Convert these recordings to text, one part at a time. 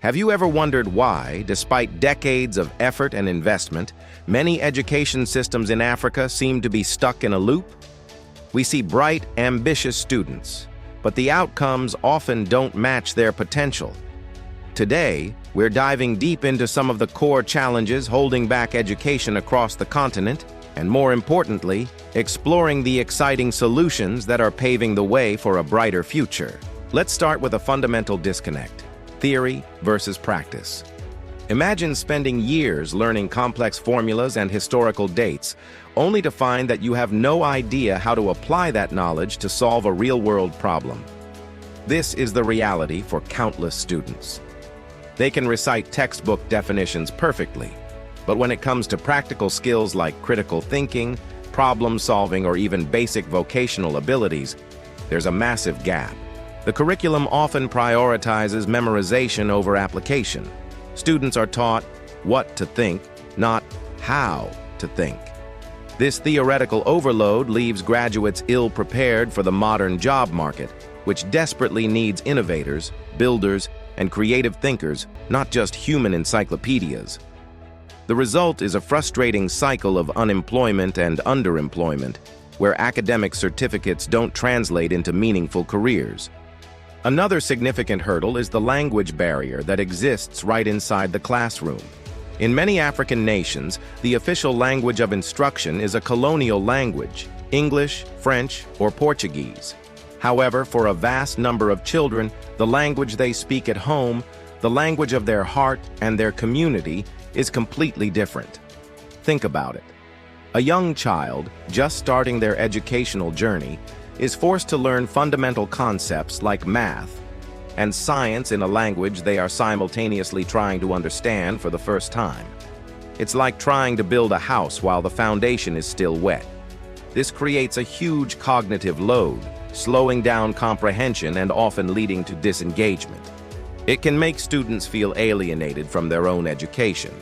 Have you ever wondered why, despite decades of effort and investment, many education systems in Africa seem to be stuck in a loop? We see bright, ambitious students, but the outcomes often don't match their potential. Today, we're diving deep into some of the core challenges holding back education across the continent, and more importantly, exploring the exciting solutions that are paving the way for a brighter future. Let's start with a fundamental disconnect: theory versus practice. Imagine spending years learning complex formulas and historical dates, only to find that you have no idea how to apply that knowledge to solve a real-world problem. This is the reality for countless students. They can recite textbook definitions perfectly, but when it comes to practical skills like critical thinking, problem solving, or even basic vocational abilities, there's a massive gap. The curriculum often prioritizes memorization over application. Students are taught what to think, not how to think. This theoretical overload leaves graduates ill-prepared for the modern job market, which desperately needs innovators, builders, and creative thinkers, not just human encyclopedias. The result is a frustrating cycle of unemployment and underemployment, where academic certificates don't translate into meaningful careers. Another significant hurdle is the language barrier that exists right inside the classroom. In many African nations, the official language of instruction is a colonial language: English, French, or Portuguese. However, for a vast number of children, the language they speak at home, the language of their heart and their community, is completely different. Think about it. A young child, just starting their educational journey, is forced to learn fundamental concepts like math and science in a language they are simultaneously trying to understand for the first time. It's like trying to build a house while the foundation is still wet. This creates a huge cognitive load, slowing down comprehension and often leading to disengagement. It can make students feel alienated from their own education.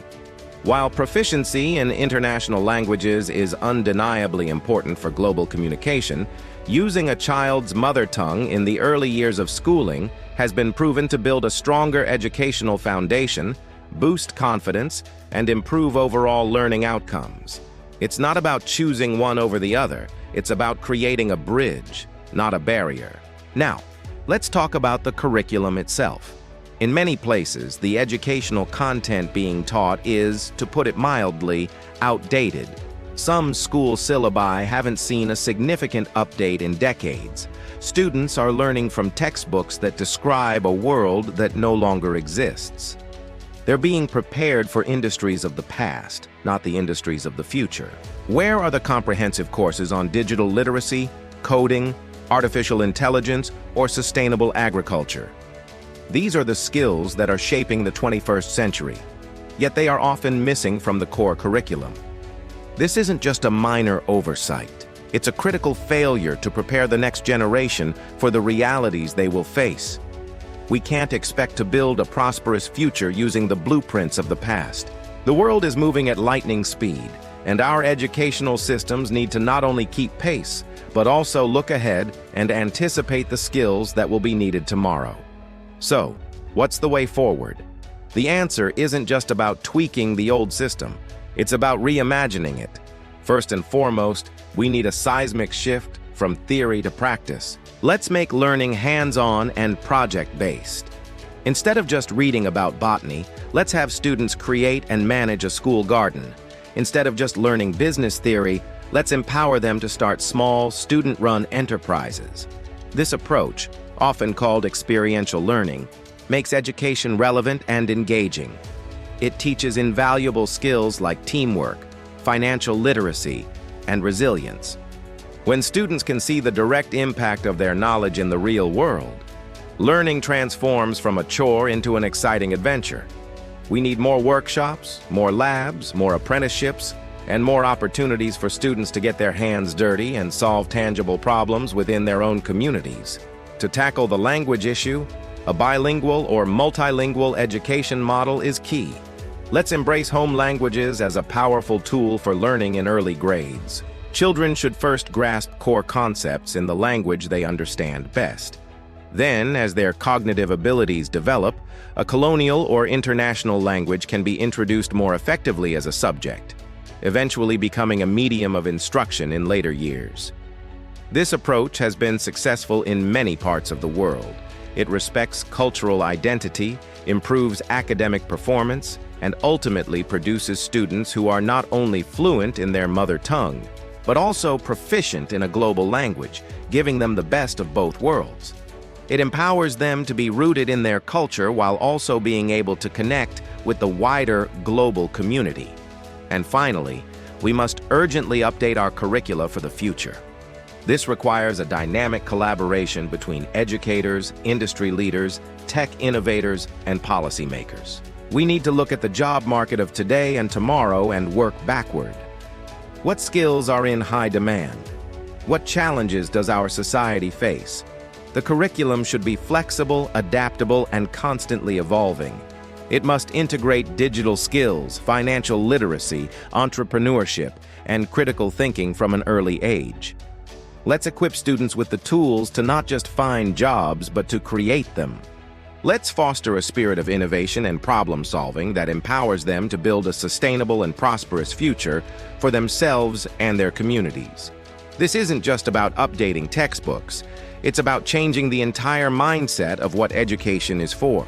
While proficiency in international languages is undeniably important for global communication, using a child's mother tongue in the early years of schooling has been proven to build a stronger educational foundation, boost confidence, and improve overall learning outcomes. It's not about choosing one over the other, it's about creating a bridge, not a barrier. Now, let's talk about the curriculum itself. In many places, the educational content being taught is, to put it mildly, outdated. Some school syllabi haven't seen a significant update in decades. Students are learning from textbooks that describe a world that no longer exists. They're being prepared for industries of the past, not the industries of the future. Where are the comprehensive courses on digital literacy, coding, artificial intelligence, or sustainable agriculture? These are the skills that are shaping the 21st century, yet they are often missing from the core curriculum. This isn't just a minor oversight. It's a critical failure to prepare the next generation for the realities they will face. We can't expect to build a prosperous future using the blueprints of the past. The world is moving at lightning speed, and our educational systems need to not only keep pace, but also look ahead and anticipate the skills that will be needed tomorrow. So, what's the way forward? The answer isn't just about tweaking the old system. It's about reimagining it. First and foremost, we need a seismic shift from theory to practice. Let's make learning hands-on and project-based. Instead of just reading about botany, let's have students create and manage a school garden. Instead of just learning business theory, let's empower them to start small, student-run enterprises. This approach, often called experiential learning, makes education relevant and engaging. It teaches invaluable skills like teamwork, financial literacy, and resilience. When students can see the direct impact of their knowledge in the real world, learning transforms from a chore into an exciting adventure. We need more workshops, more labs, more apprenticeships, and more opportunities for students to get their hands dirty and solve tangible problems within their own communities. To tackle the language issue, a bilingual or multilingual education model is key. Let's embrace home languages as a powerful tool for learning in early grades. Children should first grasp core concepts in the language they understand best. Then, as their cognitive abilities develop, a colonial or international language can be introduced more effectively as a subject, eventually becoming a medium of instruction in later years. This approach has been successful in many parts of the world. It respects cultural identity, improves academic performance, and ultimately produces students who are not only fluent in their mother tongue, but also proficient in a global language, giving them the best of both worlds. It empowers them to be rooted in their culture while also being able to connect with the wider global community. And finally, we must urgently update our curricula for the future. This requires a dynamic collaboration between educators, industry leaders, tech innovators, and policymakers. We need to look at the job market of today and tomorrow and work backward. What skills are in high demand? What challenges does our society face? The curriculum should be flexible, adaptable, and constantly evolving. It must integrate digital skills, financial literacy, entrepreneurship, and critical thinking from an early age. Let's equip students with the tools to not just find jobs, but to create them. Let's foster a spirit of innovation and problem-solving that empowers them to build a sustainable and prosperous future for themselves and their communities. This isn't just about updating textbooks. It's about changing the entire mindset of what education is for.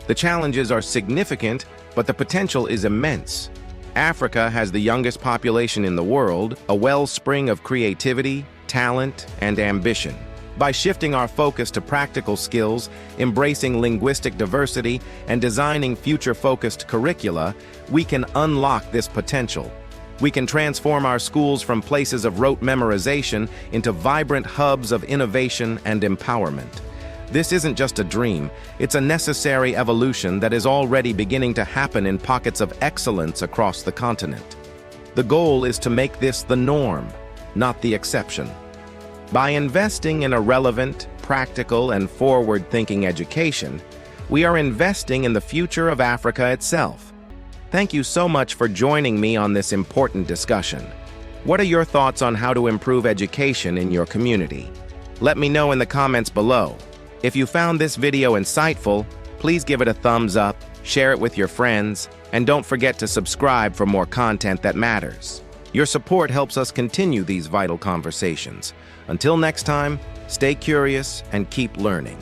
The challenges are significant, but the potential is immense. Africa has the youngest population in the world, a wellspring of creativity, talent, and ambition. By shifting our focus to practical skills, embracing linguistic diversity, and designing future-focused curricula, we can unlock this potential. We can transform our schools from places of rote memorization into vibrant hubs of innovation and empowerment. This isn't just a dream, it's a necessary evolution that is already beginning to happen in pockets of excellence across the continent. The goal is to make this the norm, not the exception. By investing in a relevant, practical, and forward-thinking education, we are investing in the future of Africa itself. Thank you so much for joining me on this important discussion. What are your thoughts on how to improve education in your community? Let me know in the comments below. If you found this video insightful, please give it a thumbs up, share it with your friends, and don't forget to subscribe for more content that matters. Your support helps us continue these vital conversations. Until next time, stay curious and keep learning.